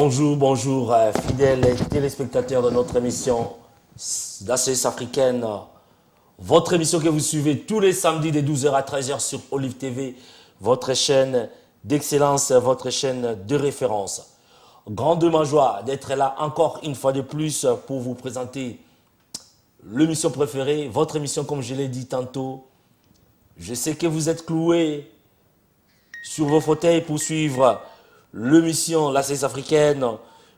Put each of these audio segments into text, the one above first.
Bonjour, bonjour, fidèles téléspectateurs de notre émission d'ACS africaine. Votre émission que vous suivez tous les samedis de 12h à 13h sur Olive TV, votre chaîne d'excellence, votre chaîne de référence. Grande ma joie d'être là encore une fois de plus pour vous présenter l'émission préférée, votre émission comme je l'ai dit tantôt. Je sais que vous êtes cloués sur vos fauteuils pour suivre l'émission l'ACS africaine.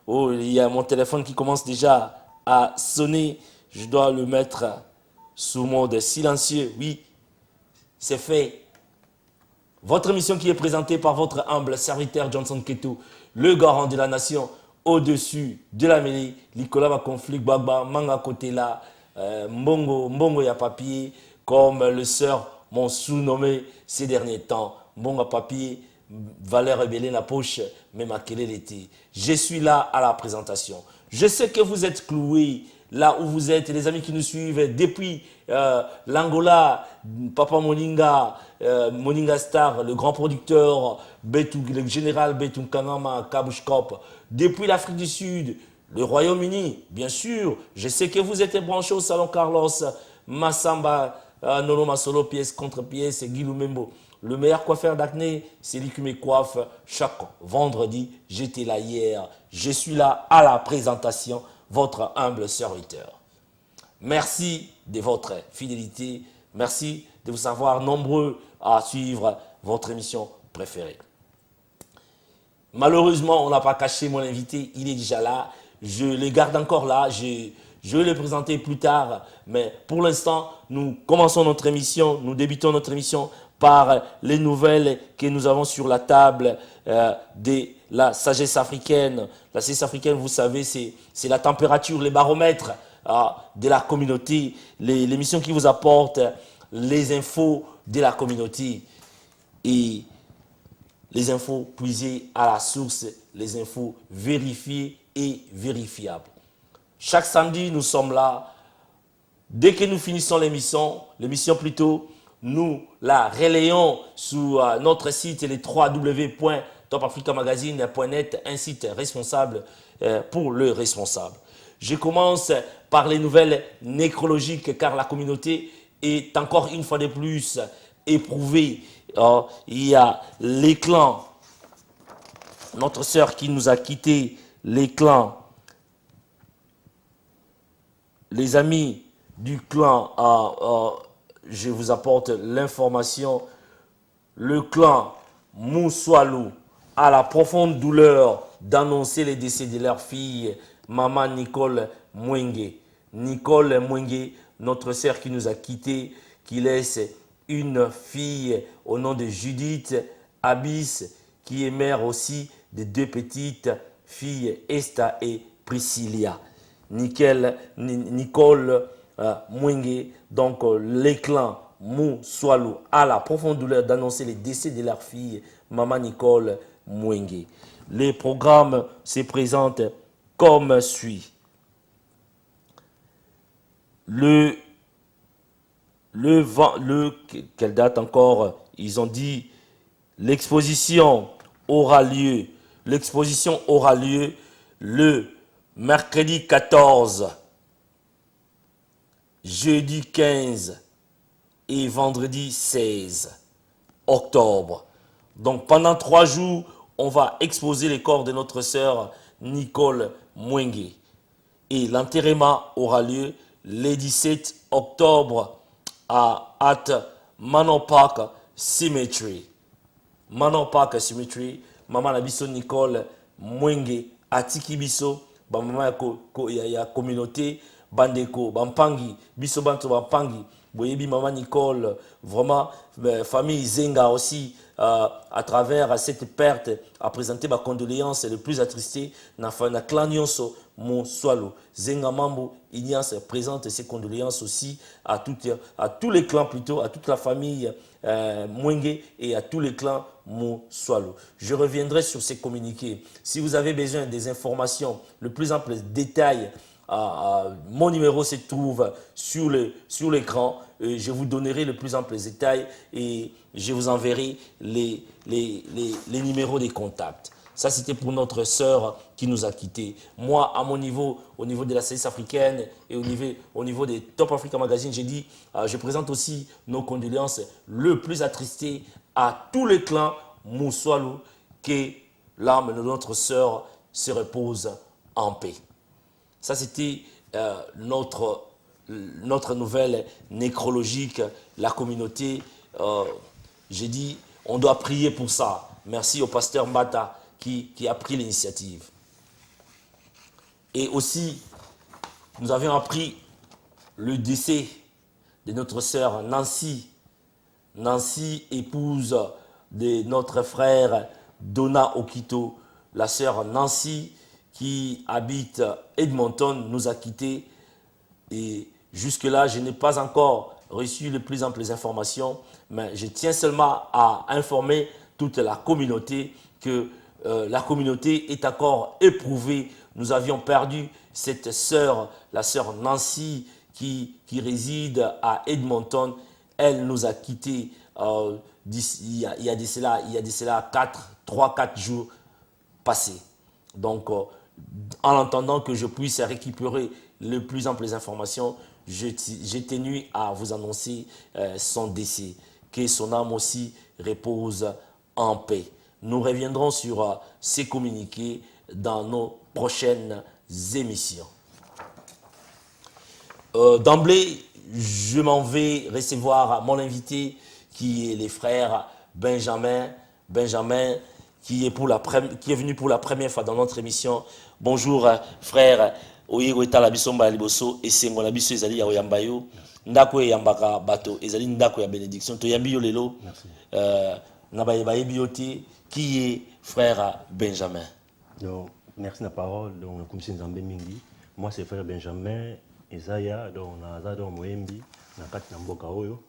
Oh, il y a mon téléphone qui commence déjà à sonner. Je dois le mettre sous mode silencieux. Oui, c'est fait. Votre émission qui est présentée par votre humble serviteur Johnson Keto, le garant de la nation, au-dessus de la mêlée, Nicolas Makonflik, Bagba, Manga Kotela, Mbongo ya papier, comme le sœur m'ont sous-nommé ces derniers temps. Mbongo papier, valeur rebelle la poche, mais ma quelle était. Je suis là à la présentation. Je sais que vous êtes cloués là où vous êtes, les amis qui nous suivent depuis l'Angola, Papa Moninga, Moninga Star, le grand producteur, le général Betou Kangama, Kabushkop, depuis l'Afrique du Sud, le Royaume-Uni, bien sûr. Je sais que vous êtes branchés au Salon Carlos, Massamba, Nono Masolo, pièce contre pièce, Guy Lumembo. Le meilleur coiffeur d'acné, c'est lui qui me coiffe chaque vendredi. J'étais là hier. Je suis là à la présentation, votre humble serviteur. Merci de votre fidélité. Merci de vous savoir nombreux à suivre votre émission préférée. Malheureusement, on n'a pas caché mon invité. Il est déjà là. Je le garde encore là. Je vais le présenter plus tard. Mais pour l'instant, nous commençons notre émission. Nous débutons notre émission par les nouvelles que nous avons sur la table de la sagesse africaine. La sagesse africaine, vous savez, c'est la température, les baromètres de la communauté, l'émission qui vous apporte les infos de la communauté et les infos puisées à la source, les infos vérifiées et vérifiables. Chaque samedi, nous sommes là. Dès que nous finissons l'émission plutôt, nous la relayons sur notre site, les www.topafricamagazine.net, un site responsable pour le responsable. Je commence par les nouvelles nécrologiques car la communauté est encore une fois de plus éprouvée. Il y a les clans, notre sœur qui nous a quittés, les clans, les amis du clan, je vous apporte l'information. Le clan Moussoualou a la profonde douleur d'annoncer les décès de leur fille, maman Nicole Mwenge. Nicole Mwenge, notre sœur qui nous a quittés, qui laisse une fille au nom de Judith Abyss, qui est mère aussi de deux petites filles, Esther et Priscilla. Nicole Mwenge, donc les clans Moussoualou a la profonde douleur d'annoncer les décès de leur fille, maman Nicole Mwenge. Les programmes se présentent comme suit. Quelle date encore? Ils ont dit l'exposition aura lieu. L'exposition aura lieu le mercredi 14, jeudi 15 et vendredi 16 octobre. Donc pendant 3 jours, on va exposer les corps de notre sœur Nicole Mwenge. Et l'enterrement aura lieu le 17 octobre at Manor Park Cemetery. Manor Park Cemetery, maman Nabiso Nicole Mwenge atiki biso, ba maman ya communauté, bandeko, bampangi, biso banto bampangi, boyebi maman Nicole, vraiment, famille Zenga aussi, à travers cette perte, a présenté ma condoléance le plus attristé, na clan nyonso Moussoualou. Zenga Mambo, Ignace présente ses condoléances aussi à tous les clans plutôt, à toute la famille Mwenge et à tous les clans Moussoualou. Je reviendrai sur ces communiqués. Si vous avez besoin des informations, le plus ample détail, mon numéro se trouve sur l'écran. Je vous donnerai le plus ample détail et je vous enverrai les numéros des contacts. Ça, c'était pour notre sœur qui nous a quittés. Moi, à mon niveau, au niveau de la CIS africaine et au niveau des Top Africa Magazine, j'ai dit, je présente aussi nos condoléances le plus attristées à tous les clans Moussoualou, que l'âme de notre sœur se repose en paix. Ça, c'était notre nouvelle nécrologique, la communauté. J'ai dit, on doit prier pour ça. Merci au pasteur Mbata qui a pris l'initiative. Et aussi, nous avions appris le décès de notre sœur Nancy. Nancy, épouse de notre frère Donna Okito. La sœur Nancy qui habite Edmonton nous a quittés. Et jusque-là, je n'ai pas encore reçu les plus amples informations, mais je tiens seulement à informer toute la communauté que la communauté est encore éprouvée. Nous avions perdu cette sœur, la sœur Nancy, qui réside à Edmonton. Elle nous a quittés il y a de cela 3-4 jours passés. Donc, en attendant que je puisse récupérer les plus amples informations, j'ai tenu à vous annoncer son décès. Que son âme aussi repose en paix. Nous reviendrons sur ces communiqués dans nos prochaines émissions. D'emblée, je m'en vais recevoir mon invité qui est les frères Benjamin. Benjamin qui est venu pour la première fois dans notre émission. Bonjour frère. Oyego etala bisomba liboso esengo na biso ezali ya oyamba yo ndako eyambaka bato ezali ndako ya bénédiction to yambi yo lelo na bayebi yo te qui est frère Benjamin. Donc merci la parole donc comme si nzambe mingi moi c'est frère Benjamin Isaiah donc na azado moembi na kati na mboka oyo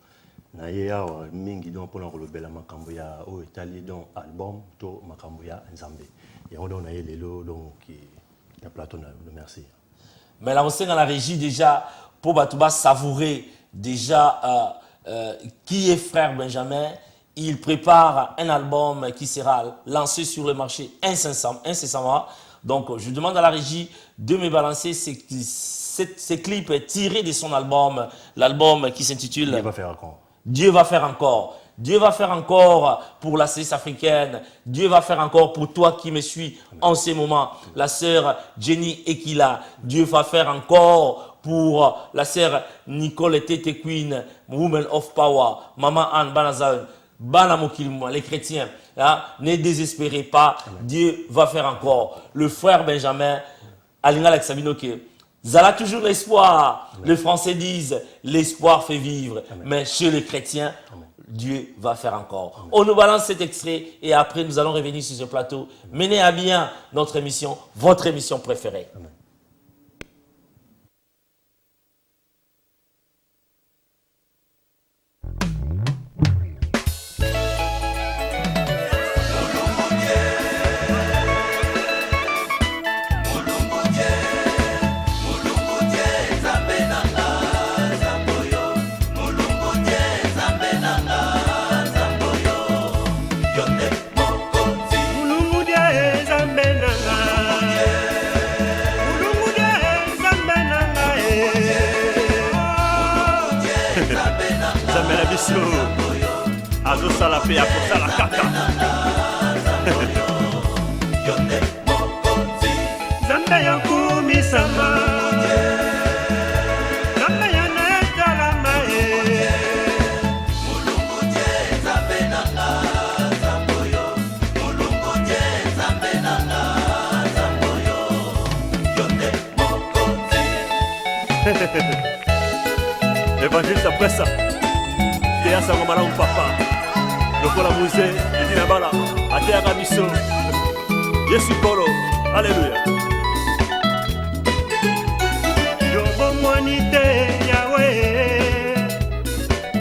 na ye awa mingi donc pona kolobela makambo ya oyo etali donc album to makambo ya nzambe yango donc na ye lelo donc na plateau na merci. Mais là, on sait dans la régie déjà, pour Batouba savourer déjà qui est frère Benjamin. Il prépare un album qui sera lancé sur le marché incessamment. Donc, je demande à la régie de me balancer ces clips tirés de son album. L'album qui s'intitule Dieu va faire encore. Dieu va faire encore. Dieu va faire encore pour la CIS africaine. Dieu va faire encore pour toi qui me suis en ce moment. La sœur Jenny Ekila. Dieu va faire encore pour la sœur Nicole Tete Queen, Woman of Power, Maman Anne Banazaun, Banamokilmoua, les chrétiens. Hein? Ne désespérez pas. Amen. Dieu va faire encore. Le frère Benjamin, Alinga Alexabinoke. Zala toujours l'espoir. Amen. Les Français disent l'espoir fait vivre. Amen. Mais chez les chrétiens, amen, Dieu va faire encore. Amen. On nous balance cet extrait et après nous allons revenir sur ce plateau. Menez à bien notre émission, votre émission préférée. Amen. Azo salapé à pour ça la kaka. Zamba yakumi sama. Zamba yaneta la mae. Mulungu zambe nanga zamboyo. Mulungu zambe nanga zamboyo. Yonde mokonzi. Évangile après ça. Théa Sangomara ou papa. Lokola musée, Edina Bala, Atea Gamiso, Yesu Koro, Alléluia. Yobo Mwanite Yahweh,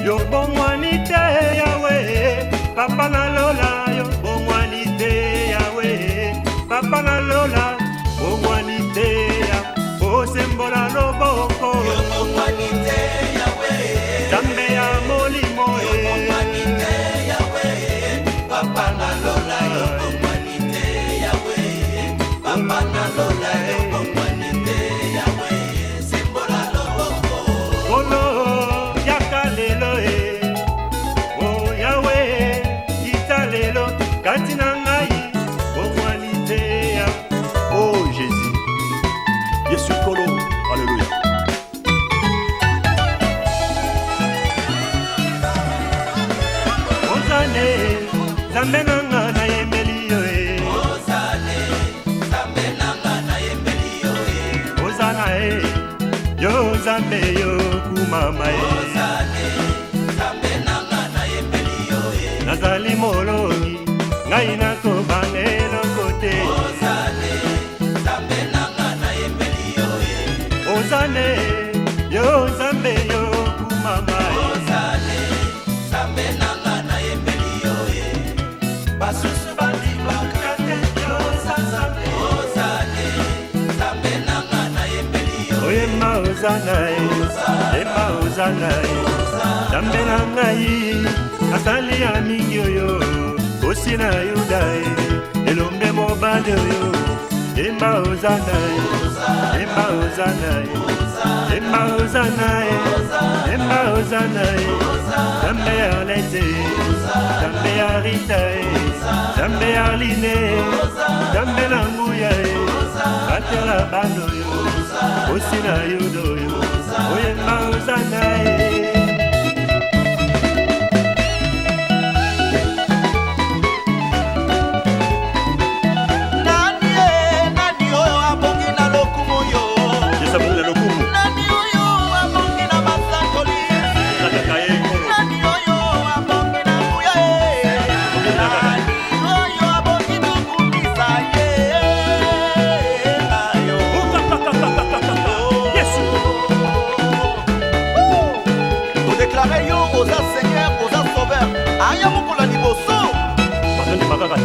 Yobo Mwanite Yahweh, Papa na Lola, Yobo Mwanite Yahweh, Papa na Lola, Yobo Mwanite Yahweh, O Sembola Loboko, Yobo Mwanite Yahweh, Zambe ya Molimo, Yobo Mwanite Yahweh, Papa na Lola, Yobo Mwanite Yahweh. Zambe nanga na yembeli yo e. Ozane, Zambe nanga na yembeli yo e. Ozana e, yo Zambe yo kumama e. Ozane, Zambe nanga na yembeli yo e. Nazali molongi, ngai nakobanga elokote. Ozane, Zambe nanga na yembeli yo e. Ozane, yo Zambe yo kumama e. Ozane, Zambe nanga na yembeli yo e. Basusu balibaka te yo za Zambe. Ozane, Zambe nanga na yembeli yo e. Oyema ozana e, ema ozana e. Zambe na ngai, asali ya mingi oyo, osi na yuda e, elombe mobali oyo. Ema ozana e, ema ozana e, ema ozana e, ema ozana e. Zambe ya lete, Zambe ya rita e, Zambe ya line, Zambe na nguya e, batela bando yo, osi na yuda oyo, oyema ozana e.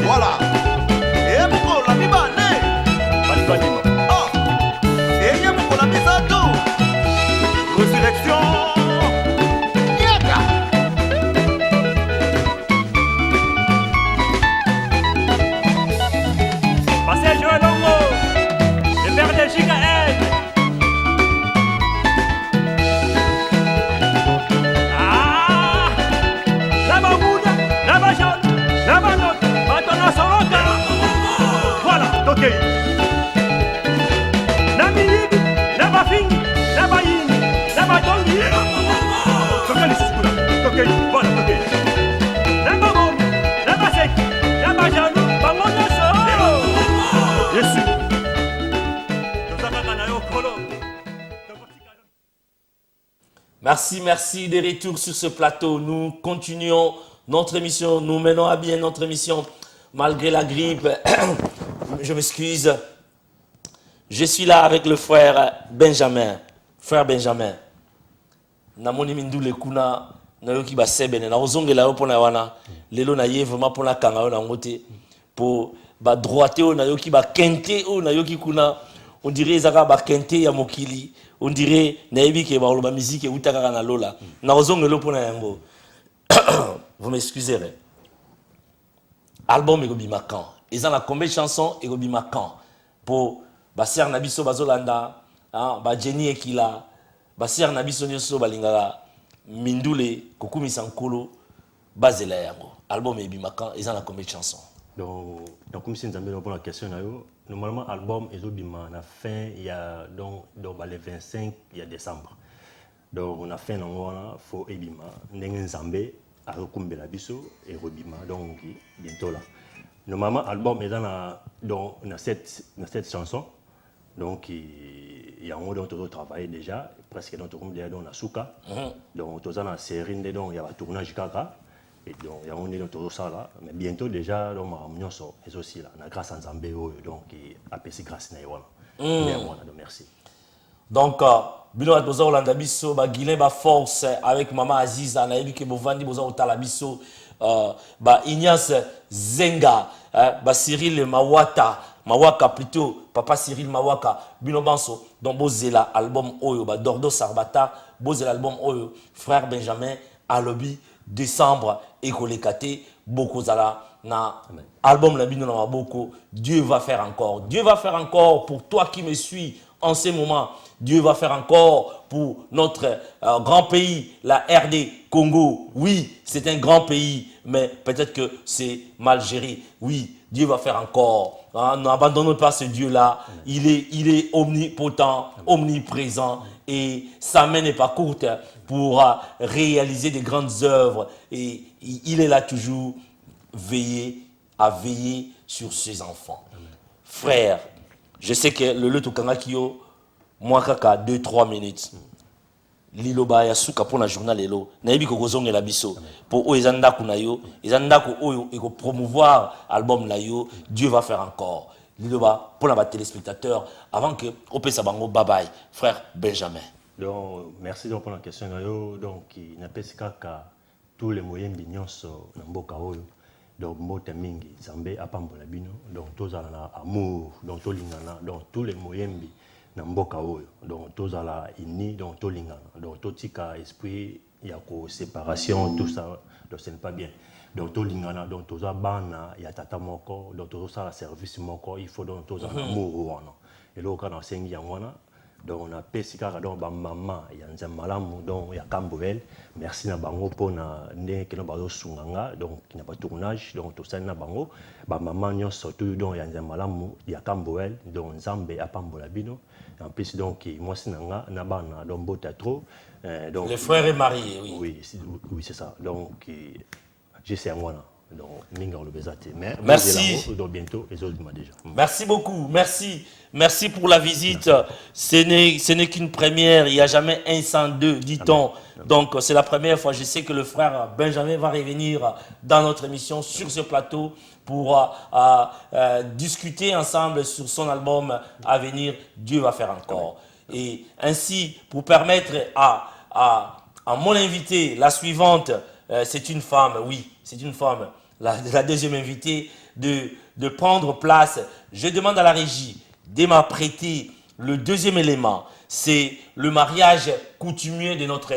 Voilà. Et pourquoi la mibane? Et y'a pourquoi la misato? Résurrection. Yaka. Passez Joël Longo, le père de Gigaël. Ah, la Bamouda, la Bajal, la Banot. Voilà, ok. Namiyidi, Nabafingi, Nabayini, Nabatongi. Ok, voilà, ok. Nabamom, Nabaseki, Nabajano, Bamonoso. Yesu. Merci de retour sur ce plateau. Nous continuons notre émission, nous menons à bien notre émission. Malgré la grippe, je m'excuse. Je suis là avec le frère Benjamin. Frère Benjamin. Namoni mindule kuna na yoki ba sebene na ozongela yo pona wana. Lelo na ye vraiment pona kanga yo na ngote pour ba droite na yoki ba kente o na yoki kuna on dirait ezaka ba kente ya mokili. On dirait na yebi ke ba loba musique utaka na lola. Na ozongelo pona yango. Vous m'excuserez. Album Egobima Kan. Ils ont combien de chansons Egobima Kan. Pour Basser Nabiso Bazolanda, Jenny Ekila, Basser Nabiso Nyoso Balingara, Mindule, Kokumi Sankolo, Bazela Yango. Album Egobima Kan. Ils ont combien de chansons? Donc comme si nous avons pour la question, normalement, l'album Egobima, on a fait il y a donc le 25 il y a décembre. Donc on a fait un faux Ebima, Nengen Zambé. À Rukumbela Biso et Robima, donc bientôt là. Normalement, l'album est dans cette chanson, donc il y a un mot dont on travaille déjà, presque dans la Souka, donc on a une série, donc il y a un tournage Kaka, et donc il y a un mot dont ça là, mais bientôt déjà, donc et aussi là, grâce à Zambé, donc APC grâce à merci. Donc, bino at boza olanda biso ba Guilain ba force avec maman Aziza na yebi ke bovandi boza otala biso ba Ignace Zenga ba Cyril Mawaka plutôt papa Cyril Mawaka bino banso donc bozela album oyo ba Dordo Sarbata bozela album oyo frère Benjamin alobi décembre ekolekate bokozala na album na bino na maboko. Dieu va faire encore pour toi qui me suis en ce moment. Dieu va faire encore pour notre grand pays, la RD Congo. Oui, c'est un grand pays, mais peut-être que c'est mal géré. Oui, Dieu va faire encore. N'abandonnons pas ce Dieu-là. Il est omnipotent, omniprésent, et sa main n'est pas courte pour réaliser des grandes œuvres. Et il est là toujours. à veiller sur ses enfants. Frère, je sais que le lutu kangakio, moi kaka 2-3 minutes. Liloba ya suka pour la journal lelo. Nayebi ko kozonge la biso. Pour o ezanda ku na yo, ezanda ko oyo eko promouvoir album na yo, Dieu va faire encore. Liloba pour la téléspectateurs avant que opesa bango bye bye. Frère Benjamin. Donc merci donc pour la question yo. Donc il n'a pas kaka tous les moyens binyonso na mboka oyo. Donc mbote mingi Nzambe apambola bino. Donc tozala na amour, donc tolingana, donc tous les moyens bi na mboka oyo. Donc tozala ini, donc tolingana. Donc totika esprit ya ko séparation tout ça, donc ce n'est pas bien. Donc tolingana, donc toza bana ya tata moko, donc toza la service moko, il faut donc tozala amour wana. Et là quand on sengi ya wana, donc on a pesika donc ba maman ya nzamalamu donc ya Cambovel. Merci na bango pona ne que no bazo sunganga donc qui n'a pas tournage donc tout ça na bango ba maman nyo surtout donc ya nzamalamu ya Cambovel donc Nzambe apambola bino. En plus donc moi sinanga na bana donc bota trop donc les frères et mariés oui. Oui c'est ça. Donc je sais moi là. Donc, merci. Donc, bientôt, les autres déjà. Merci beaucoup. Merci pour la visite. Ce n'est qu'une première. Il n'y a jamais un sans deux, dit-on. Donc, c'est la première fois. Je sais que le frère Benjamin va revenir dans notre émission sur ce plateau pour discuter ensemble sur son album à venir. Dieu va faire encore. Et ainsi, pour permettre à mon invité, la suivante, c'est une femme, oui, c'est une femme. La deuxième invitée de prendre place. Je demande à la régie de m'apprêter le deuxième élément. C'est le mariage coutumier de notre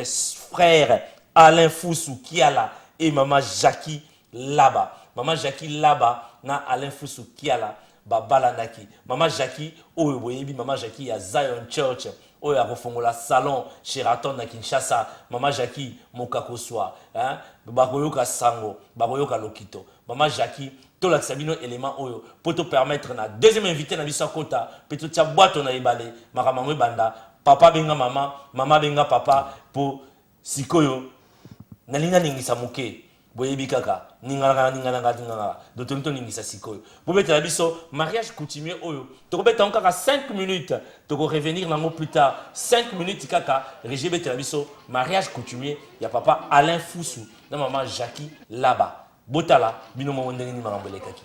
frère Alain Foussou Kiala et Maman Jackie Laba. Maman Jackie Laba na Alain Foussou Kiala babalanaki. Maman Jackie, Maman Jackie à Zion Church. Oyo ya kofongola salon Sheraton na Kinshasa. Maman Jackie Mokakoswa, hein, bakoyoka sango, bakoyoka lokito. Maman Jackie tolakisa bino élément oyo pour te permettre na deuxième invité na biso kota peto tia boîte na ibale makamango banda papa benga mama, mama benga papa pour sikoyo na linga ningisa moke. Boyebi kaka ningana dotonto ningisa sikoyo bobeta biso mariage coutumier oyo tokobeta encore 5 minutes toko revenir nango plus tard 5 minutes kaka rejebeta biso mariage coutumier ya papa Alain Foussou na maman Jackie Laba botala bino mo ndenge ni marambele kaki.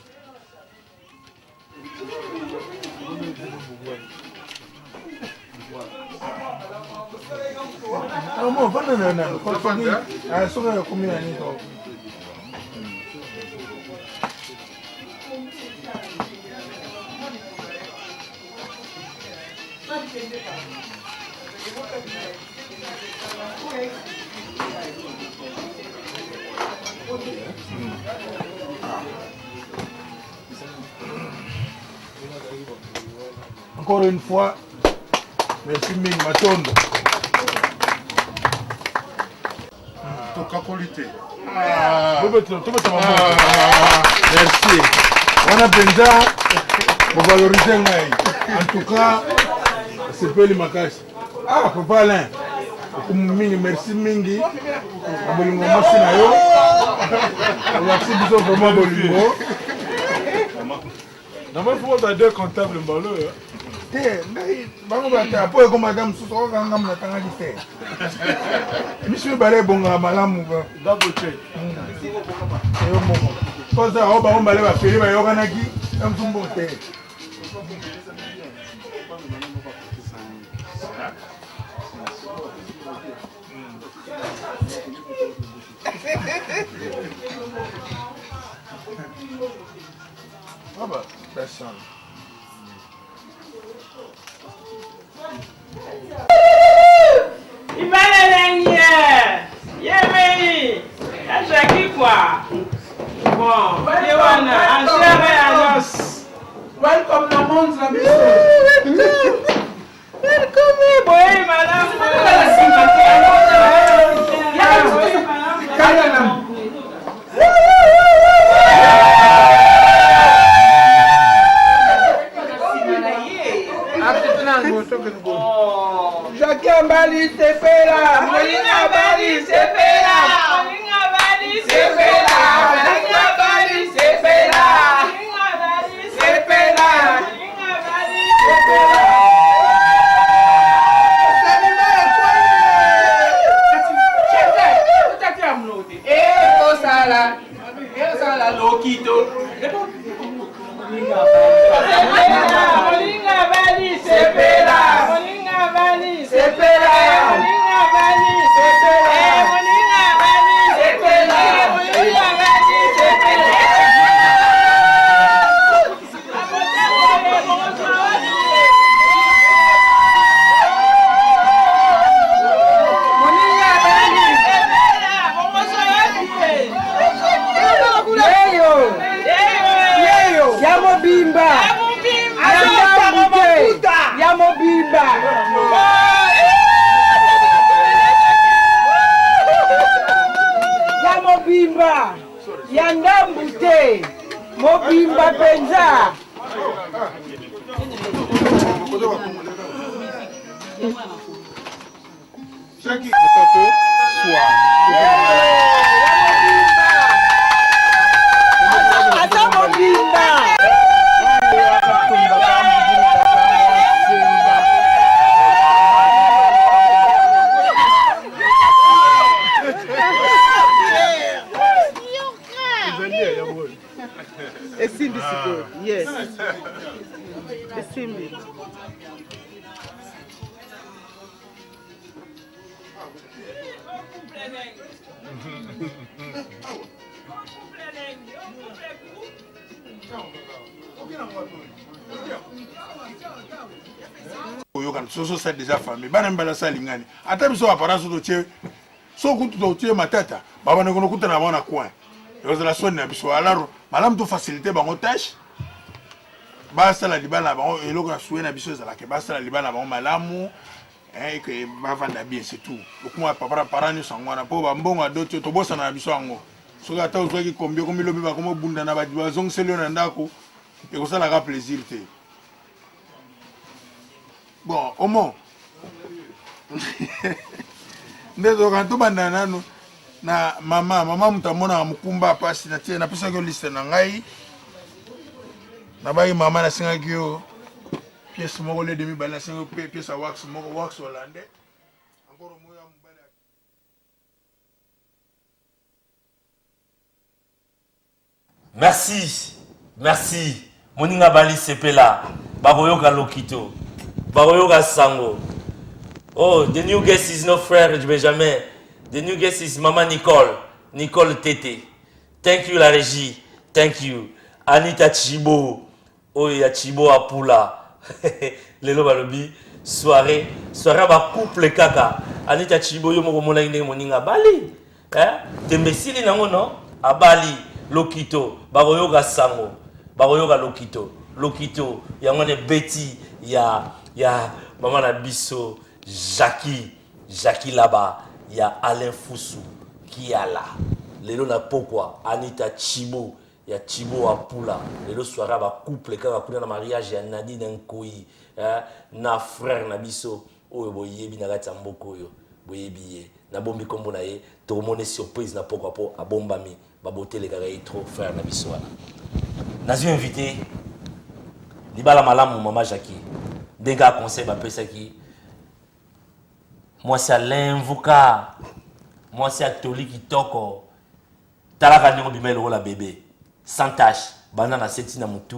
Não, não. Pode fazer? É só eu comer ali então. Encore une fois, merci Ming Matondo. Merci. On a besoin pour valoriser. En tout cas, c'est peu les makashi. Ah, papa Alain. Merci Mingi. Merci bisous vraiment Bolingo. Nama faut pas deux comptables mbalo. Bango bata po ko madame suso ka ngam na tanga dite. Monsieur balé bonga malamu ba. Double check. Yo momo. Koza o ba mbale ba feli ba yokana ki am tumbo te. Ah bah, personne. Welcome na monde la mission. Welcome boy madame. Jackie Ambali Sepera, Molina Bali Sepera, Molina Bali Sepera, Molina Bali na ndambu te. Mobimba penza. Chaque étape soit. Ata mobimba. Esimbi siko. Yes. Esimbi. Oyokan soso sa déjà famille bana mbala salingani ata biso apparence to tie so kutu to tie matata baba ne kono kuta na bona coin yoza la sonne na biso alaro malam to faciliter bango tâche ba sala libana bango eloko na soué na biso za la ke ba sala libana bango malamu que ba vanda bien c'est tout okuma papa parani sangwana po ba mbongo adoto to bosa na biso ango so ka ta ozo ki kombio komilo biba komo bunda na ba zong selo na ndako e ko sala ka plaisir te. Bon, au moins, ndezo kanto banda nanu na mama mutamona mukumba pasi na tie na pesa ko liste na ngai na bai mama na singa kyo pièce moko le demi bala singa pièce wax moko wax hollandais encore moya mbala. Merci moninga bali sepela bakoyoka lokito bakoyoka sango. Oh, the new guest is no frère Benjamin. The new guest is Mama Nicole Tete. Thank you la régie. Thank you. Anita Chibo. Oh, ya Chibo Apula. Lelo balobi soirée ba couple kaka. Anita Chibo yo moko mona inde moninga bali. Tembesili nango no abali lokito bakoyoka sango. Bakoyoka lokito yango ne Betty ya mama na biso Jackie là-bas, il y a Alain Foussou qui est là. Lelo na pokwa Anita Chibo, il y a Chibo Apula. Lelo soirée ba couple quand kuna na mariage ya Nadine Nkoi, na frère na biso oyo boyebi na kati mboko yo. Boyebi na bombi kombo na ye, to mone surprise na pokwa po abombami, ba botele kaka ye trop frère na biso wana. Nazu invité Libala malamu mama Jackie. Denga conseil ba pesa ki moi c'est Alain Vuka, moi c'est Atoli Kitoko, talaka ndeko bimelo la bébé, sans tache, banana seti na mutu,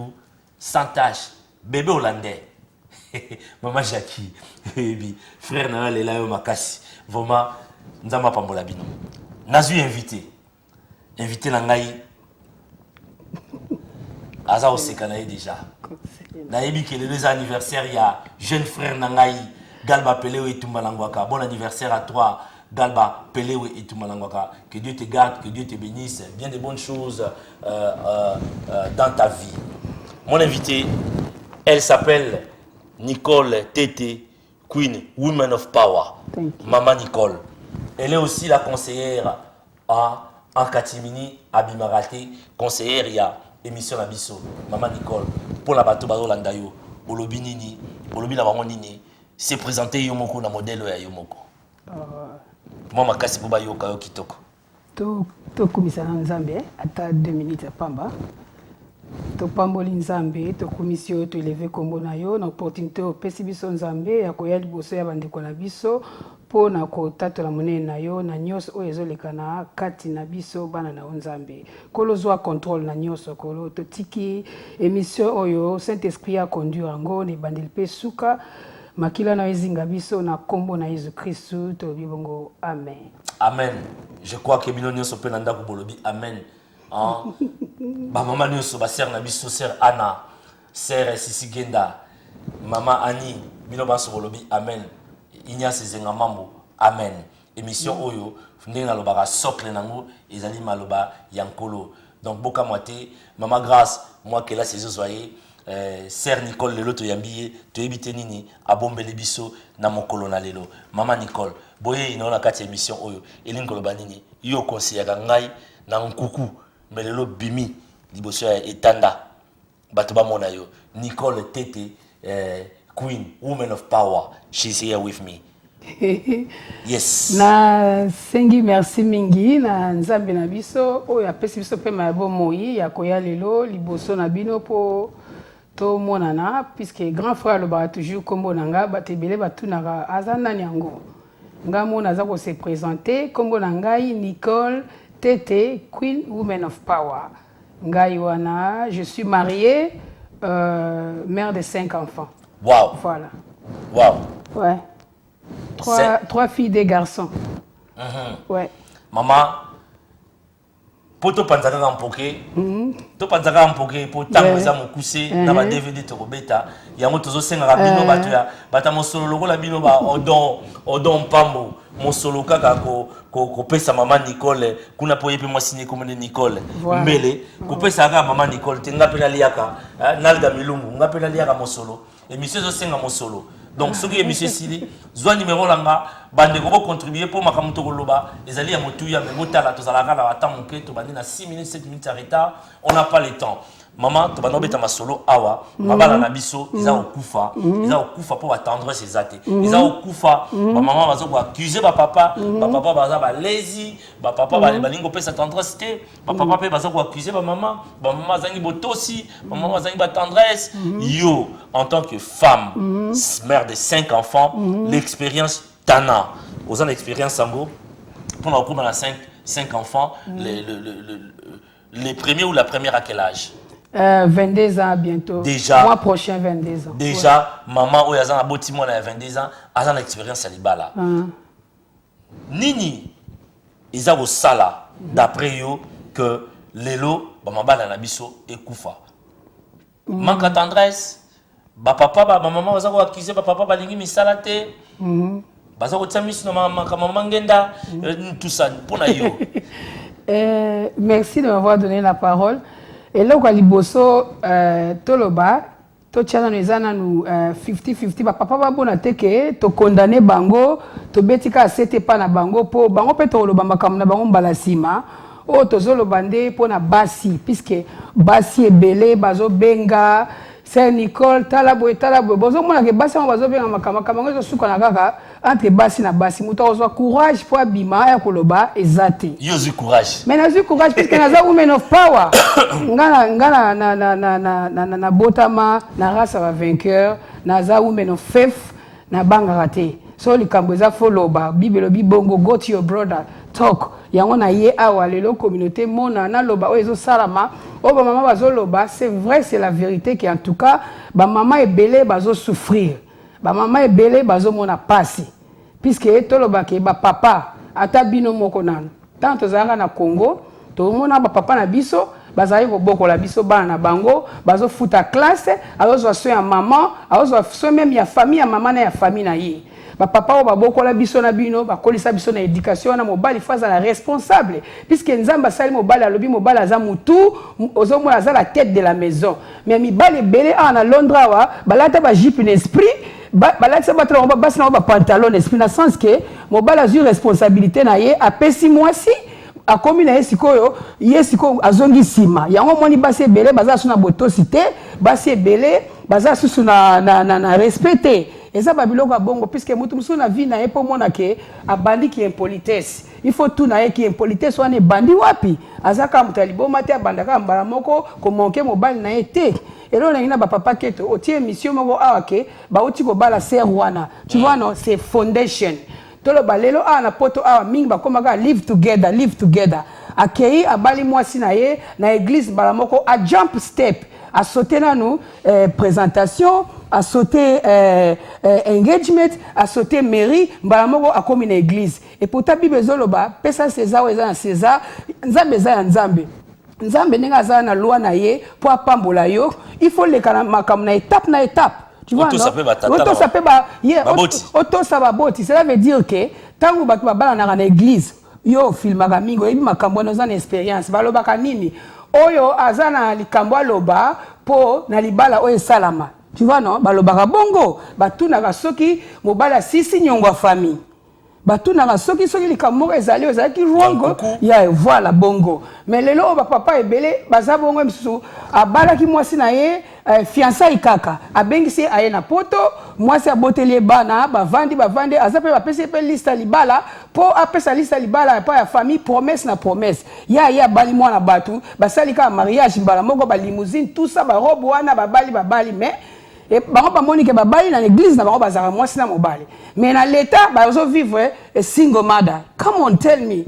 sans tache, bébé hollandais. Maman Jackie, baby, frère na lela yo makasi, vraiment nzamba pambola bino. Nazu invité na ngai. Aza oseka na ye déjà. Na yebi que les anniversaires il y a jeune frère na ngai Galba Peleo et Tumbalangwaka. Bon anniversaire à toi, Galba Peleo et Tumbalangwaka. Que Dieu te garde, que Dieu te bénisse. Bien de bonnes choses dans ta vie. Mon invité, elle s'appelle Nicole Tete, Queen, Woman of Power. Maman Nicole. Elle est aussi la conseillère à Katimini, Abimarate. Conseillère, il y a émission Abisso. Maman Nicole. Pour la bateau Bado Landayo. Olobi Nini. Olobi la Bango Nini. C'est présenté Yomoko na modèle ya Yomoko. Moi makasi pour bayoka yo kitoko. To kumisa na Nzambe ata 2 minutes pamba. To pamboli Nzambe to komisio to élever kombo na yo na opportunité o pesi biso Nzambe ya koya liboso ya bandeko na biso po na kotatola monene na yo na nyonso oyo ezolekana kati na biso bana na Nzambe. Kolo zwa contrôle na nyonso kolo to tiki émission oyo Saint-Esprit a conduire ngo ne bandeli pe suka makila na ezinga biso na kombo na Jésus Christ to bibongo amen. Amen. Je crois que bino nyonso pe nanda ko bolobi amen. Ba maman nyonso ba sœur na biso sœur Anna, sœur Sisi Genda, maman Annie, bino ba so bolobi amen. Ignace Zenga Mambo amen. Émission oyo ndenge lobaka socle nango ezali maloba yankolo. Donc boka moité maman grâce moi que là c'est soyez sœur Nicole lelo to yambiye to ebite nini abombele biso na mokolo na lelo. Maman Nicole boye ino na kati émission oyo elingo loba nini yo conseiller ngai na nkuku mais le bimi liboso etanda bato ba mona yo Nicole Tete Queen Woman of Power, she's here with me. Yes. Na sengi merci mingi na nzambe na biso oyo apesi biso pe ma bomoi ya koya lelo liboso na bino po to monana puisque grand frère le ba toujours kombo nanga batebele batunaka azana nyango nga mona za ko se présenter kombo nangai Nicole Tete Queen Woman of Power. Ngai wana je suis mariée mère de 5 enfants. Wow. Voilà. Wow. Ouais. Trois filles, des garçons. Ouais. Maman, pour te penser à empoquer, tu penses à empoquer pour t'amener à mon coucher, dans ma DVD te rebeta, il y a un autre 5 rabino batuya, bata mon solo logo la bino ba odon pambo, mon solo kaka ko pesa maman Nicole, kuna poye pe moi signer comme Nicole, mbele, ko pesa ka maman Nicole, tenga pena liaka, nalga milungu, nga pena liaka mon solo, et monsieur zo senga mon solo. Donc, ce qui est monsieur Sili, soit numéro langa, bande ko contribuer pour ma kamuto loba, les alliés à Motuya, mais Motala, tous à la gala, attends mon clé, tu vas à 6 minutes, 7 minutes à retard, on n'a pas le temps. Maman, tu vas nous mettre ma solo awa, maman la nabiso, ils ont kufa, ils ont kufa pour attendre ses athées. Ils ont kufa, maman va accuser papa va lazy, papa va balingo pesa tendresse, papa va accuser maman zangi botosi, maman va zangi tendresse. Yo, en tant que femme, mère de 5 enfants, l'expérience Tana, aux ans d'expérience Sango, pour la couple à 5 enfants, les premiers ou la première à quel âge? 22 ans bientôt. Déjà. Mois prochain, 22 ans. Déjà, ouais. Maman, où elle a bâti moi à 22 ans, elle a l'expérience à l'Ibala. Nini, ils ont au sala, d'après eux, que l'élo, maman, la biso, et koufa. Manque de tendresse, papa, maman, ils ont accusé, papa, balingi, mi salate. Baza ko tsamis no maman ngenda, tout ça, pour na yo. Merci de m'avoir donné la parole. Et là, quand liboso toloba, to tchana nezana nous 50-50. Papa va bon ateke, to condamné bango, to betika sete pa na bango po bango pe to loba makam na bango balasima. O to zolo bande po na basi, puisque basi est belé, bazo benga. C'est Nicole, talabo, bozo mona ke basi on bazo benga makam kamango zo suka na kaka entre basi na basi. Muta ozo courage po abima ya koloba ezate. Yo zu courage. Mais nazu courage puisque naza women of power. Ngana na botama na race va vainqueur, naza women of faith na banga raté. So likambo eza foloba, bibelo bibongo go to your brother talk. Yango na ye awa lelo communauté mona na loba o ezo salama. O ba maman bazo loba, c'est vrai, c'est la vérité qui en tout cas ba maman est belé bazo souffrir. Ba maman est belé bazo mona passer. Puisque to loba ke ba papa ata bino moko nano. Tanto zanga na Congo, to mona ba papa na biso bazali ko bokola biso bana na bango, bazo futa classe, azo so ya maman, azo so même ya famille ya maman na ya famille na ye. Ba papa ba bokola biso na bino, ba kolisa biso na éducation na mobali faza la responsable puisque nzamba sali mobali alobi mobali aza mutu ozomo aza la tête de la maison. Mais mi bale belé na Londres wa, balata ba jipe l'esprit, balata ba tra ba na ba pantalon esprit na sens que mobali a eu responsabilité na ye a pesi moisi. A komi na yesikoyo azongi sima yango moni basi ebele baza suna botosité basi ebele baza susu na respecté eza babiloko bongo puisque mutu musu na vie na ye po mona ke abandi ki impolitesse il faut tout na ye ki impolitesse wana bandi wapi azaka mutaliboma te abandaka mbala moko ko manquer mobile na ye te elo na ina ba papa keto otie mission moko awake ba uti ko bala ser wana tu vois non c'est foundation. Tolo balelo na poto mingi bakomaka live together akei abali mwasi na ye na église balamoko a jump step a sauter na nous présentation a sauter engagement a sauter mairie balamoko a komi na église et pourtant bible zoloba pesa César eza na César nzambe eza ya nzambe nenga za na loi na ye po apambola yo il faut le kana makam na étape. Tu vois, cela veut dire que tant que tu vas dans l'église, yo filmaka mingo ebi makambo na zana expérience balobaka nini oyo azana likambo loba po na libala oyo salama. Tu vois non balobaka bongo batuna ka soki mobala sisi nyongo famille Batu na soki likamoko ezali ezalaki wrong ya voilà bongo mais lelo ba papa ebele baza bongo msusu abalaki mwasi na ye fiançailles kaka abengisi aye na poto mwasi aboteli bana bavandi azape bapesi pe liste libala po apesa liste libala pa ya famille promesse na promesse ya bali mwana batu basali ka mariage mbala moko ba limousine tout ça ba robe wana babali mais et bango bamoni ke babali na l'église na bango bazara mwasi na mobali mais na l'état bazo vivre single mother. Come on, tell me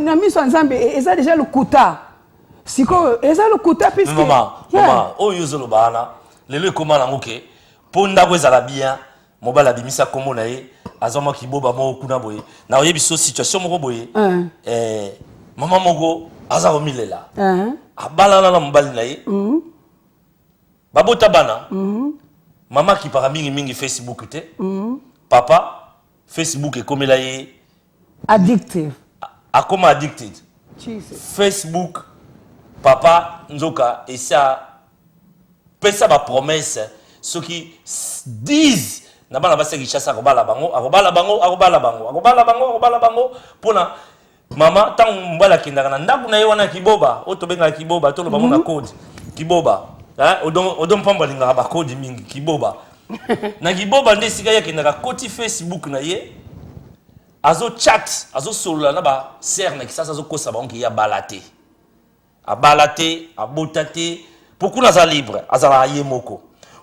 na miso nzambe eza déjà le kuta siko eza le kuta puisque maman oyo zolo bana lelo ekoma nango ke ponda ko ezala bien mobali abimisa kombo na ye azoma kiboba mo kuna boye na oyebi so situation moko boye maman moko aza komilela abalana na mobali na ye babota bana maman qui para mingi Facebook te papa Facebook ekomela ye addictive akoma addicted Jesus. Facebook papa nzoka esa pesa ba promesse ceux qui disent na bana basa kichasa akobala bango pona mama tant mbala kindaka na ndaku na ye wana kiboba otobenga kiboba to lo bango na code kiboba odon pamba linga ba code mingi kiboba na kiboba nde sika yake na koti Facebook na ye azo chat azo solola na ba ser na kisasa azo kosa bango ya balate abalate abotate pourquoi naza libre azala ye moko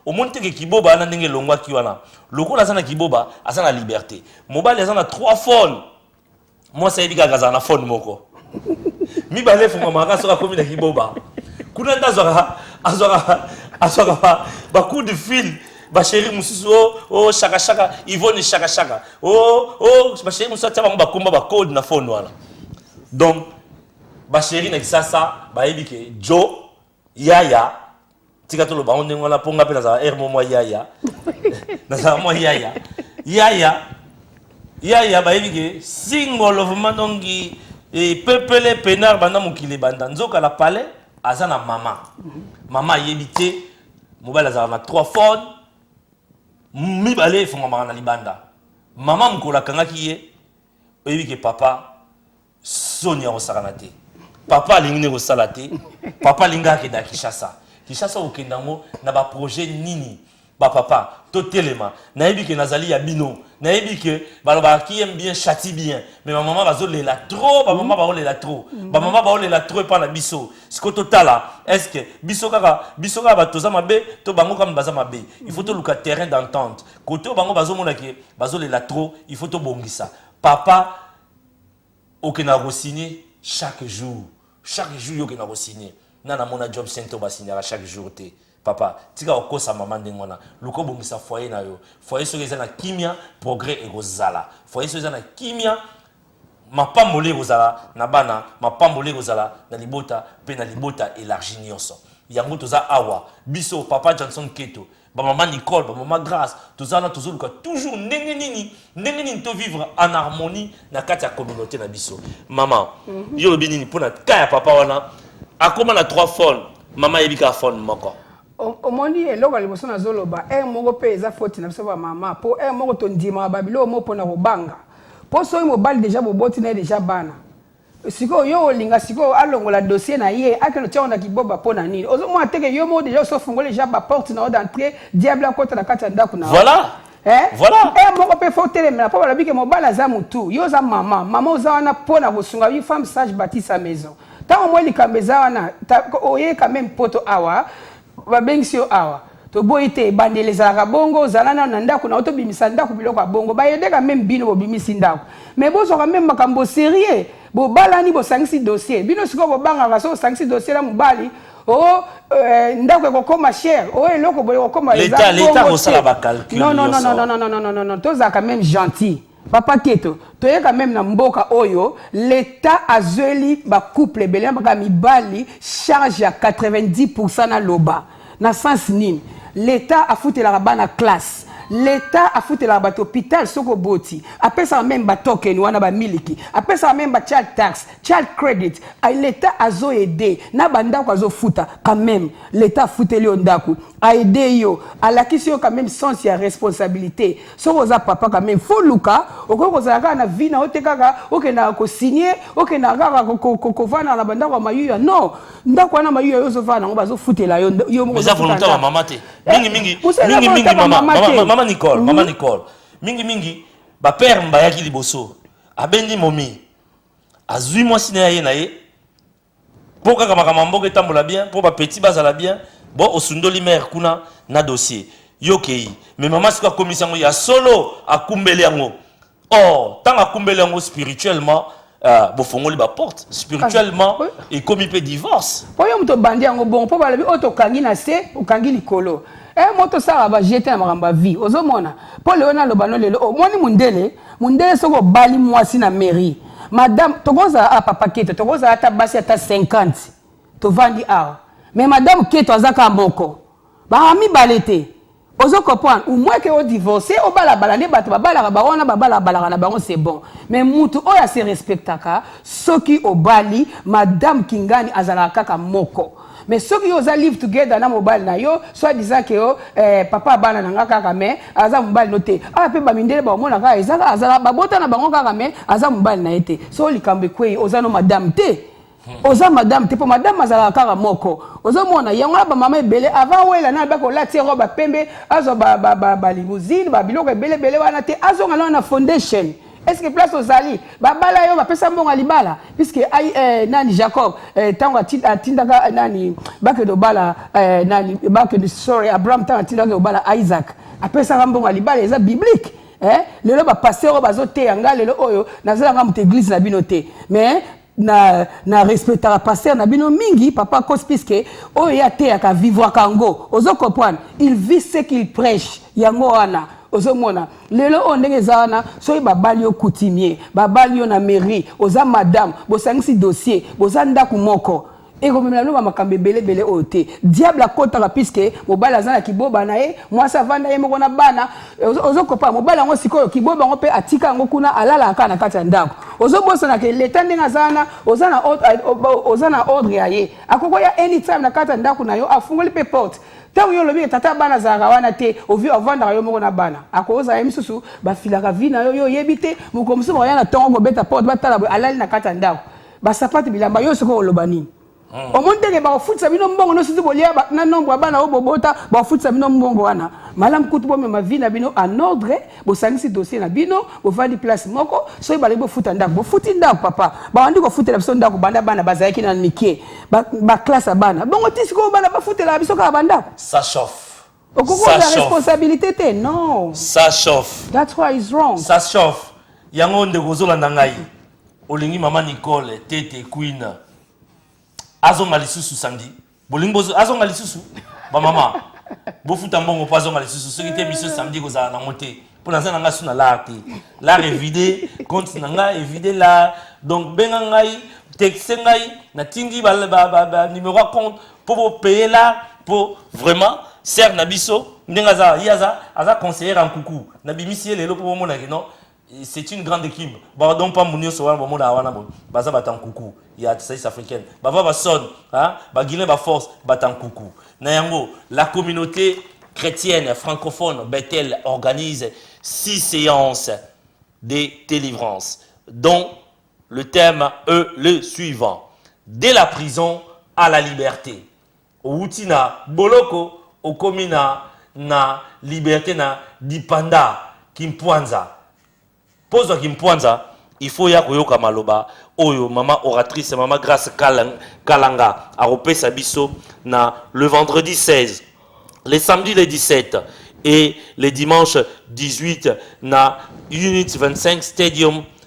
au monte ke kiboba ana ndenge longwa ki wana loko na sana kiboba azana liberté mobile azana 3 phones moi ça yedi gaza na phone moko mi balé fo mama soka komi na kiboba kuna ndazwa azwa ba coup de fil ba chéri mususu shaka Yvonne shaka ba chéri mususu taba ba komba ba code na phone wana donc ba chéri na kisasa ba yebi ke jo yaya tika to lo ba onde ngona ponga pe na za air momo yaya na za mo yaya ba yebi ke single of manongi et pepele penar banda mokili banda nzoka la palais azana mama yebite mobile azana na 3 phones mi balé fonga na libanda mama mkola kangaki ye oyebi ke papa sonia osakana te papa lingine kosala te papa linga ke da Kishasa okendango na ba projet nini ba papa to telema nayebi ke nazali ya bino nayebi ke baloba qui aime bien châtie bien mais ma maman bazolela trop ba maman baolela trop ba maman baolela trop pa na biso siko totala est-ce que biso kaka batoza mabe to bango comme baza mabe il faut to luka terrain d'entente côté bango bazomona ke bazolela trop il faut to bongisa papa okena ko signer chaque jour yokena ko signer nana mona job center ba signer chaque jour te papa tika okosa maman ndengona luko bongisa foyer na yo foyer so ezana kimia progrès ekozala foyer so ezana kimia mapambole ekozala na bana mapambole ekozala na libota pe na libota élargi nyonso yango toza awa biso papa Johnson Keto ba maman Nicole ba maman Grâce tozana tozoluka toujours ndenge nini to vivre en harmonie na kati ya communauté na biso maman yo lobi nini pona kaya papa wana akoma na 3 phones maman yebika phone moko omoni eloko liboso na zoloba moko pe eza faute na biso ba mama po moko to ndima babilo mo pona kobanga po so mobile déjà boboti na déjà bana siko yo olinga siko alongola dossier na ye akelo tia na kiboba pona nini ozo mo ateke yo mo déjà so fungole déjà ba porte na d'entrée diable akota na kati ndako na voilà voilà moko pe faut telemela po balobi ke mobile aza mutu yo za mama oza wana pona kosunga une femme sage bâtit sa maison tant moi likambeza wana oye quand même poto awa babengisi yo awa to boite bandeleza bongo zalana na ndako na otobimisa ndako biloko ya bongo bayede quand même bino bobimisi ndako mais bozo quand même makambo sérieux bo balani bo sangisi dossier bino siko bo banga so sangisi dossier la mubali ndako ekokoma cher eloko boye kokoma l'état osala ba calcul non toza quand même gentil papa Keto toye quand même na mboka oyo l'état azeli ba couple belé ba mibali charge à 90% na loba na sens nini l'état a foutu la bana classe l'État a foutu la bateau hôpital soko boti. Après ça même ba token wana ba miliki. Après ça même ba child tax, child credit. L'État a zo aidé. Na banda ko zo futa quand même. L'État foutu li ondaku. A aidé yo. A la question quand même sens ya responsabilité. Soko za papa quand même faut luka. Oko za ka na vie na otekaka, oke na ko signer, oke na ka ko vana na banda ko mayu. Non. Ndako na mayu yo zo vana ngo ba zo futu la yo. Mais ça volontaire wa mama te. Mingi mama Nicole. Mingi ba père mbayaki liboso. Abendi momi. Azui moi sina ye na ye. Pour kaka makamambo tambola bien, pour ba petit bazala bien. Bon osundoli mère kuna na dossier. Yokei. Mais maman sika commission ya solo akumbele yango. Oh, tant akumbele yango spirituellement bofongoli ba porte spirituellement et comme il peut divorce. Po yo mto bandi yango bon po balabi oto kangi na se okangi likolo. Moto sara ba jeter na makamba vie. Ozomona. Po leona lobano lelo o moni mundele soko bali mwasi na mairie. Madame tokoza a papa Keto tokoza ata basi ata 50. To vandi awa. Mais madame Keto azaka moko. Ba ami balete. Ozo comprendre ou moins que au divorcé au balabala ne bato babala ba wana babala na bango c'est bon mais mutu oya se respectaka soki obali madame Kingani azala kaka moko mais soki oza live together na mobile na yo soit disant que papa bana nanga kaka mais aza mobile noté pe ba mindele ba mona kaka ezaka azala babota na bango kaka mais aza mobile na été so likambe kwe oza no madame te oza madame te po madame azala kaka moko ozomona yango ba mama ebele avant wela na ba ko lati roba pembe azo ba limousine ba biloko ebele wana te azo ngala na foundation est-ce que place ozali ba bala yo ba pesa mbonga libala puisque nani Jacob tango atindaka nani bake do bala nani bake de sorry Abraham tango atindaka do bala Isaac apesa mbonga libala eza biblique lelo ba pasteur bazote yanga lelo oyo nazala nga église na bino te mais na respectera pasteur na bino mingi papa kospiske o ya te aka vivre kango ozo comprendre il vit ce qu'il prêche yango wana ozo mona lelo on ndenge zana so babali yo coutumier babali yo na mairie oza madame bosangisi dossier bozanda ku moko et comme nous va makambe belé oté diable a kota la puisque mobala zana kiboba na e moi ça vanda ye moko na bana ozo kopa mobala ngo sikoyo kiboba ngo pe atika ngo kuna alala kana kati ndako ozo bosa na ke leta ndenga zana ozana ordre ya ye akoko ya anytime na kati ndako na yo afungoli pe porte tant yo lobi tata bana za wana te ovi ovanda yo moko na bana akoza emisusu ba filaka vina yo yebite mukomso mo yana tongo go beta porte batala alali na kati ndako ba sapati bilamba yo soko olobani au monde que ba foot ça bino mbongo no sisi bolia na nombre bana o bobota ba foot ça bino mbongo wana malam kutu bo ma vie na bino en ordre bo sangisi dossier na bino bo vandi place moko so ba lebo foot ndako bo foot ndako papa ba andi ko foot la biso ndako banda bana bazaki na mike ba classe bana bongo tisiko bana ba foot la biso ka banda ça chauffe okoko la responsabilité te non ça chauffe that's why it's wrong ça chauffe yango ndekozo la ndangai olingi mama Nicole tete queen azonga lisusu samedi bolingo azonga lisusu ba mama bofuta mbongo pa azonga lisusu soki te miso samedi ko za na monter pour na nga suna l'art est vidé compte na nga est vidé là donc benga ngai texte ngai na tingi ba numéro compte pour payer là pour vraiment serre na biso ndenga za yaza aza conseiller en coucou na bimisi lelo pour mona que non c'est une grande équipe. Bah donc pas mounio so wana bomona wana bon. Baza batan coucou. Il y a ça africaine. Bah va son, hein? Bah Guinée ba force batan coucou. Na yango, la communauté chrétienne francophone Bethel organise 6 séances de délivrance dont le thème est le suivant: de la prison à la liberté. Outina boloko okomina na liberté na dipanda kimpwanza. Pose Kimpwanza, il faut ya koyoka maloba oyo mama oratrice mama Grâce Kalanga a repé sa biso na le vendredi 16, le samedi le 17 et le dimanche 18 na Unit 25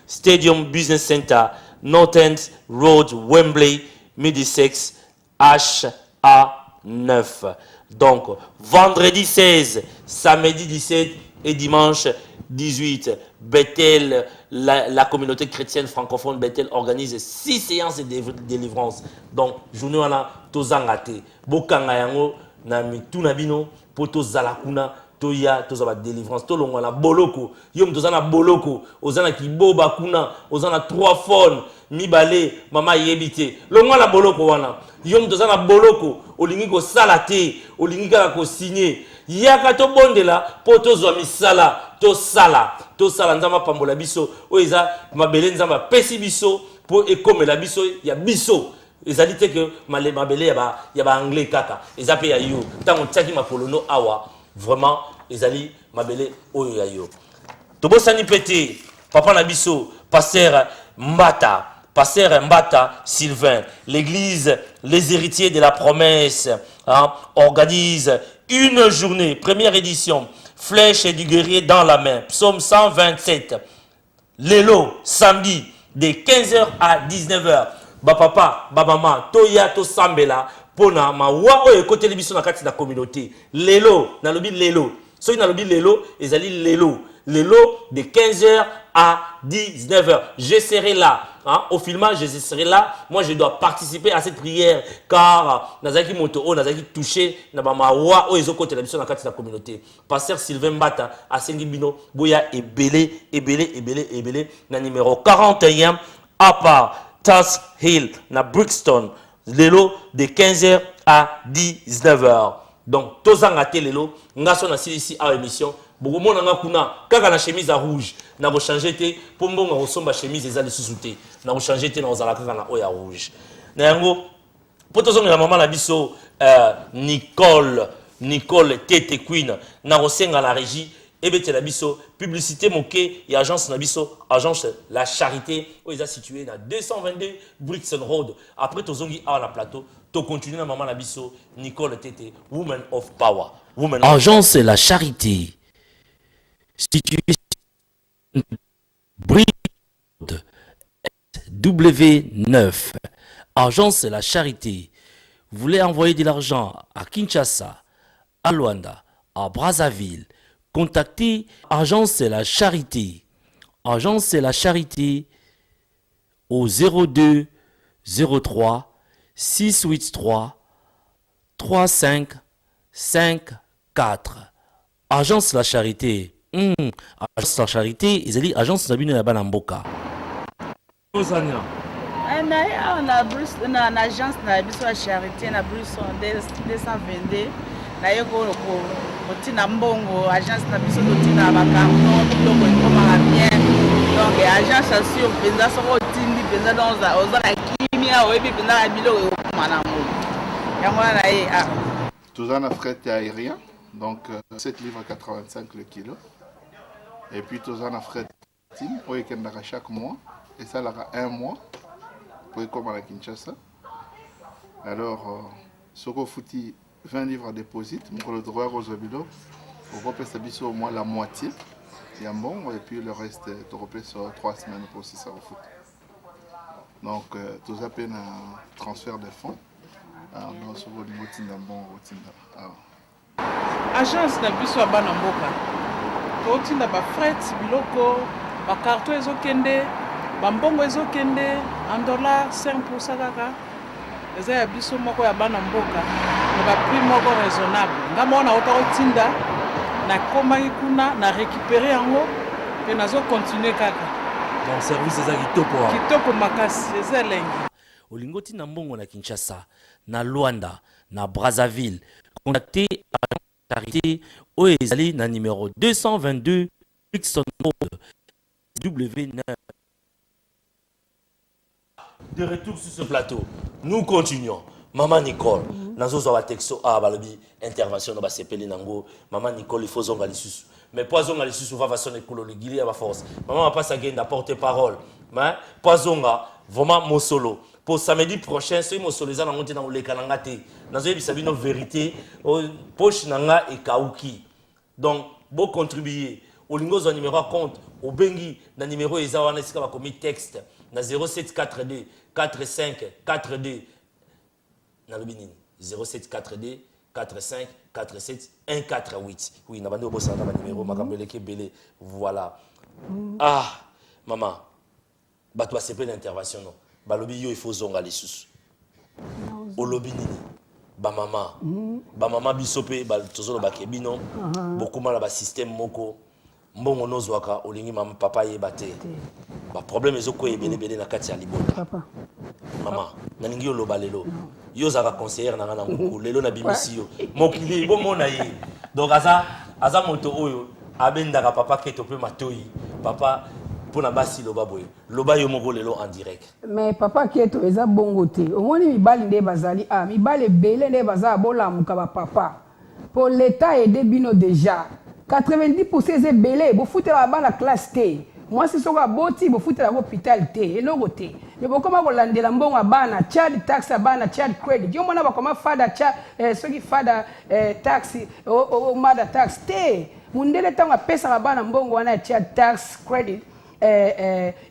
Stadium Business Center, Northern Road, Wembley, Middlesex, HA9. Donc vendredi 16, samedi 17 et dimanche 18, Bethel, la communauté chrétienne francophone Bethel organise 6 séances de délivrance. Donc, journée wana tozangate, bokanga yango na mituna bino poto zalakuna toya tozaba délivrance tolongwa na boloko yo mtoza na boloko ozana kiboba kuna ozana 3 phones mibale mama yebite longwa na boloko wana yo mtoza na boloko olingi ko sala te olingi kaka ko signer yaka to bondela po tozwa misala to sala nzamba pambola biso oeza mabele nzamba pesi biso po ekomela biso ya biso ezali te que mabele ya ba anglais kaka eza pe ya yo tango tiaki makolono awa vraiment ezali mabele oyo ya yo tobosani pete papa na biso pasteur Mbata Sylvain l'église les héritiers de la promesse organise une journée première édition flèche du guerrier dans la main psaume 127 lelo samedi de 15h à 19h ba papa ba maman toya to sambela pona mawa oyo ekoteli biso na kati na communauté lelo nalobi lelo soki nalobi lelo ezali lelo de 15h à 19h je serai là au filmage je serai là moi je dois participer à cette prière car nazaki moto o nazaki touché na ba mawa oyo ezokotela biso na kati na communauté pasteur Sylvain Mbata asengi bino boya ebele na numéro 41 à part Task Hill na Brixton lelo de 15h à 19h donc tozanga te lelo ngaso na silisi a émission bokomona nga kuna kaka na chemise à rouge na ko changer te po mbonga kosomba chemise ezali susu te na ko changer te na ozala kaka na oya rouge na yango po tozonga mama na biso Nicole Tete Queen na kosenga la régie ebete na biso publicité moké et agence na biso agence La Charité où ils a situé na 222 Brixton Road après tozongi à la plateau to continuer na maman na biso Nicole Tete Woman of Power agence La Charité située Brixton W9 agence La Charité. Vous voulez envoyer de l'argent à Kinshasa, à Luanda, à Brazzaville, contactez Agence La Charité. Agence La Charité au 02 03 683 35 54. Agence La Charité. Agence La Charité, ils disent Agence Nabino Yabanamboka. na agence na biso ya charité na biso 222 na ye kotina mbongo agence na biso totina bacarton biloko ekomaka bien donc agence asio mpenza soko otindi mpenza donc oza na kimia oyebi mpenza na biloko ekokoma na mbongo yango wana na ye toza na fret aérien donc 7 livres 85 le kilo et puis toza na fret oyo ekendaka chaque mois esalaka 1 mois comme à Kinshasa. Alors, Soko Fouti 20 livres à déposit, mon le droit aux habitants, on repère au moins la moitié, il y a bon, et puis le reste, tu repères sur 3 semaines pour 6 euros foot. Donc, tout ça peine un transfert de fonds. Alors, dans ce niveau de bon routine. Agence na biso abana mboka. Totinda ba fret biloko, ba carton ezokende. Bambongo ezokende en dollar 5% kaka eza ya biso moko ya bana mboka na ba prix moko raisonnable ngamona ototinda na komaki kuna na récupérer yango pe nazo continuer kaka donc service eza kitoko makasi eza lengi olingoti na mbongo na Kinshasa na Luanda na Brazzaville contactez à Charité oyo ezali na numéro 222 Brixton Road W9. De retour sur ce plateau, nous continuons. Maman Nicole, nazo zawa texto balobi intervention no ba sepeli nango. Maman Nicole il faut zonga lisusu. Mais pas zonga lisusu va sonner kololi gili à force. Maman va pas again d'apporter parole. Mais pas zonga vraiment mon solo. Pour samedi prochain, ce mo solo za na monte na oleka nanga te. Nazo yebisa bino vérité poche nanga e kauki. Donc, beau contribuer. Olingo zo numéro compte au bengi na numéro eza wana sika ba komi texte. Na 0742 45 42 na lobinine 0742 45 47 148. Oui, na bande obosa na numéro makambeleke belé. Voilà. Ah, maman. Bato ba sepe l'intervention non. Balobi yo il faut zonga les sous. Au lobinine. ba mama bisope ba tozolo ba kebino beaucoup mal ba système moko mbongo nozwaka olingi mama papa yebate ba problème ezoko ebele na kati ya libota papa mama nalingi yo loba lelo yo zaka conseiller na ngana nguku lelo na bimisi yo mokili bo mona ye donc aza moto oyo abendaka papa keto pe matoyi papa pona basi loba boye loba yo moko lelo en direct mais papa keto eza bongo te omoni mibali nde bazali mibali belé nde bazala bolamuka ba papa pour l'état aider bino déjà 90% eza belé bo futela bana classe T moi si soka boti bo futela hôpital T eloko te mais bokoma kolandela mbongo bana child tax bana child credit yo mona bakoma fada soki fada tax o mada tax te mundele tanga pesa bana mbongo wana child tax credit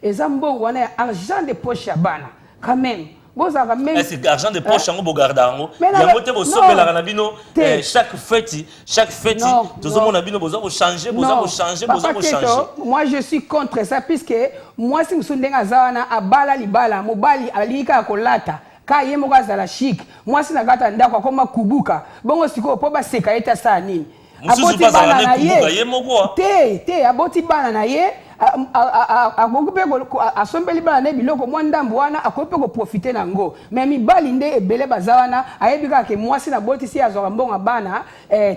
eza mbongo wana ya argent de poche ya bana quand même bozaka même est-ce que argent de poche yango bogarda yango yango te bosopelaka na bino chaque fête tozomona bino boza changer moi je suis contre ça puisque moi si musundenga zawana abala libala mobali alika kolata ka ye moko azala chic moi si nagata ndako akoma kubuka bongo siko po baseka eta sa nini aboti bana na ye te aboti bana na ye akokupe asombeli bana ne biloko mwa ndambo wana akokupe ko profiter nango mais mibali nde ebele bazawana ayebika ke mwasi na boti si azwa mbonga bana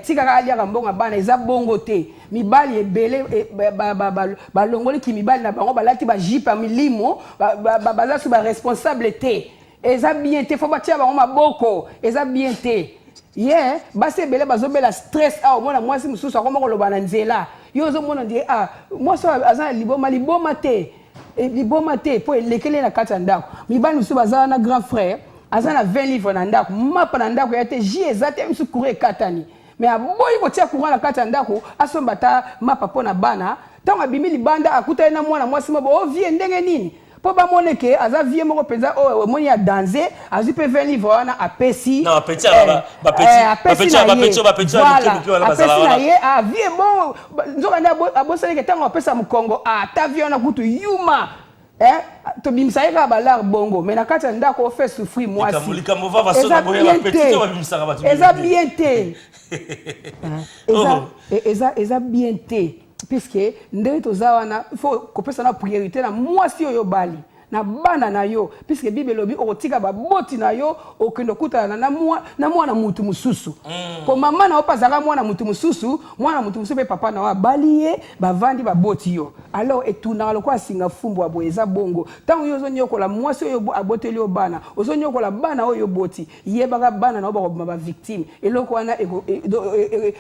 tika ka alia mbonga bana eza bongo te mibali ebele balongoli ki mibali na bango balati ba jipa milimo baza su ba responsable te eza bien te faut batia bango maboko eza bien te basi ebele bazobela stress omona mwasi mususu akoma koloba na nzela yo ozomona ndie mwasi aza liboma te po elekele na kati ya ndako mibali mususu baza na grand frère aza na 20 livres na ndako mapa na ndako ya te ji eza te misu courant ekatani mais aboyi kotia courant na kati ya ndako asomba ta mapa mpo na bana ntango abimi libanda akutani na mwana mwasi mabo ovie ndenge nini po ba moneke aza vie moko penza moni ya danger azu pe 20 livres wana apesi non petit na ye vie bon nzoka nda abosaleke tango apesa mukongo ta vie wana kutu yuma to bimisa yeka balar bongo mais na kati ya ndako ofe souffrir mwasi eza bien te eza bien te puisque ndenge toza wana faut kopesa na priorité na mwasi oyo bali na bana na yo puisque bible lobi okotika baboti na yo okendo kutana na mwana mutu mususu ko mama na opazaka mwana mutu mususu pe papa na wa bali ye bavandi baboti yo alors etuna lokwa singa fumbu abo eza bongo tango yo zonyokola mwasi oyo aboteli yo bana ozonyokola bana oyo boti yebaka bana na ba victime eloko wana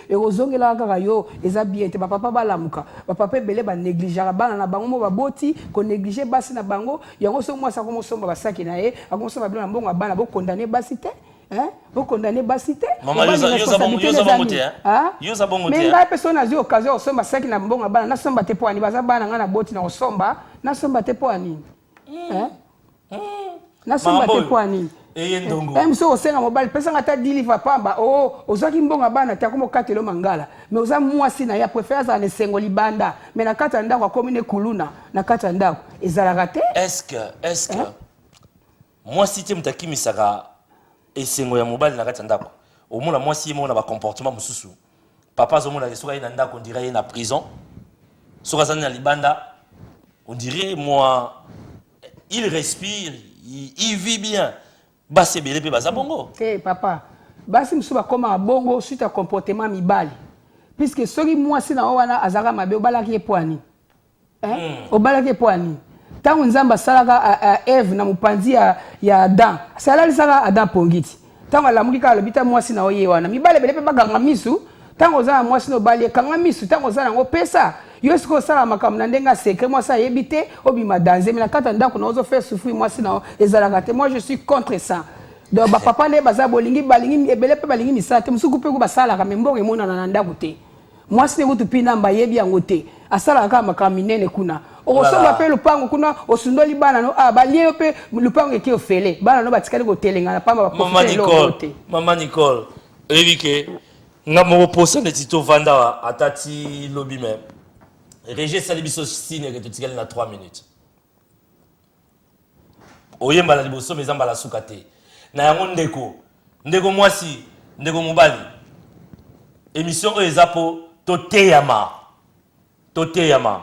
ekozongela kaka yo eza bien te papa balamuka papa bele ba négligeaka bana na bango mo baboti ko négliger basi na bango yango so mwasa ko mosomba basaki na ye akomosomba bila mbongo bana bo condamner basi te bo condamner basi te mama yoza bongo te mais ngai personne azi occasion osomba basaki na mbongo bana na somba te poani baza bana ngana boti na osomba na somba te poani na somba te poani so osenga mobali pesa ngata 10 livres pamba ozaki mbongo bana te akomo katelo mangala mais oza mwasi na ya préfère za nesengo libanda mais na kata ndako akomine kuluna na kata ndako ezalaka te est-ce que mwasi te mutakimisaka esengo ya mobali na kata ndako omona mwasi ye mona ba comportement mususu papa azomona soka ye na ndako on dirait na prison soka zana na libanda on dirait moi il respire il vit bien basi ebele pe baza bongo papa basi musu bakoma bongo suite à comportement mibali puisque soki mwasi na wana azaka mabe obalaki epoani obalaki epoani tango nzamba salaka Eve na mupanzi ya Adam salali saka Adam pongiti tango alamuki kala bita mwasi na oye wana mibali bele pe baganga misu tango za mwasi no bali kanga misu tango za ngo pesa yo siko sala makambo na ndenga secret mwasi ayebite obima danger mais na kata ndako na ozo faire souffrir mwasi na ezalaka te moi je suis contre ça donc ba papa ne baza bolingi balingi ebele pe balingi misala te musuku pe ko basala ka mbongo emona na ndako te mwasi ne kutu pina mba yebi yango te asala ka makambo minene kuna okosomba pe lupango kuna osundoli bana no balie pe lupango eke ofele bana no batikali ko telenga na pamba Maman Nicole evike ngamo posa ne tito vanda atati lobby même Régé Salibiso signe que tu tikali na 3 minutes oyemba la liboso mezamba la sukate na yango ndeko ndeko mwasi ndeko mobali émission oyo eza po toteyama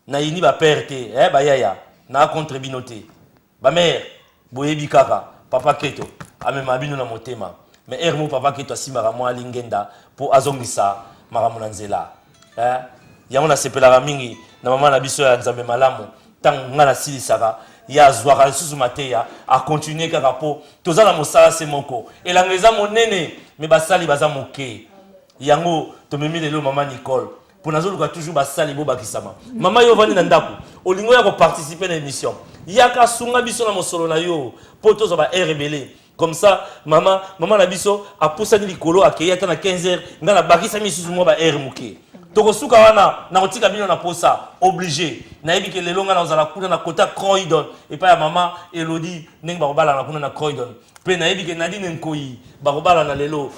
na yini bapere te bayaya na contre bino te bamere boyebi kaka papa keto amema bino na motema mais ermo papa keto asimaka mwa alingenda po azongisa makambo na nzela yango nasepelaka mingi na mama na biso ya nzambe malamu ntango nga nasilisaka ya azwaka lisusu mateya akontinue kaka po toza na mosala se moko elanga eza monene me basali baza moke yango tomemi lelo mama Nicole po nazoluka toujours basali bobakisama mama yo vandi na ndako olingo ya koparticipe na émission yaka sunga biso na mosolo na yo po tozwa ba rebele comme ça mama na biso apusani likolo akei ata na 15h nga na bakisa misusu mo ba moke tokosuka wana na kotika bino na posa obligé nayebi ke lelo nga na ozala kuna na kota Croydon epa ya mama Elodie ndenge bakobala na kuna na Croydon pe nayebi ke Nadine Nkoyi bakobala na lelo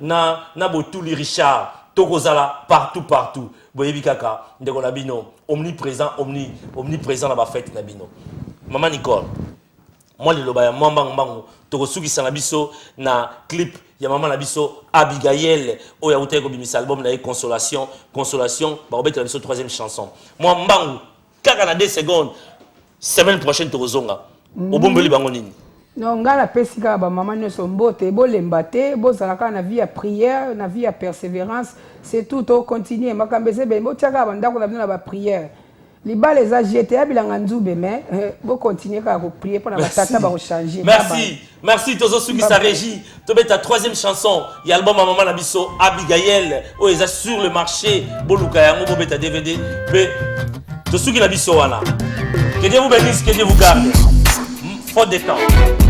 na Botuli Richard tokozala partout boyebi kaka ndeko na bino omniprésent na bafete na bino mama Nicole moi lelo ba ya mbangu tokosukisa na biso na clip ya mama na biso Abigail oya utay ko bimisa album na consolation ba obeta na biso 3e chanson moi mbangu kaka na 2 secondes semaine prochaine tokozonga obombeli bango nini non ngala pesika ba mama nyonso mbote bolemba te bozalaka na vie ya prière na vie ya persévérance c'est tout au continuer makambeze be motiaka bandako na bino na ba prière libala eza jeté abilanga nzube mais bo continuer ka ko prier pour na batata ba changer merci tozo sukisa régie to beta 3e chanson ya album ya mama na biso Abigail o eza sur le marché boluka yango bo beta DVD pe to suki na biso wana que Dieu vous bénisse que Dieu vous garde faute de temps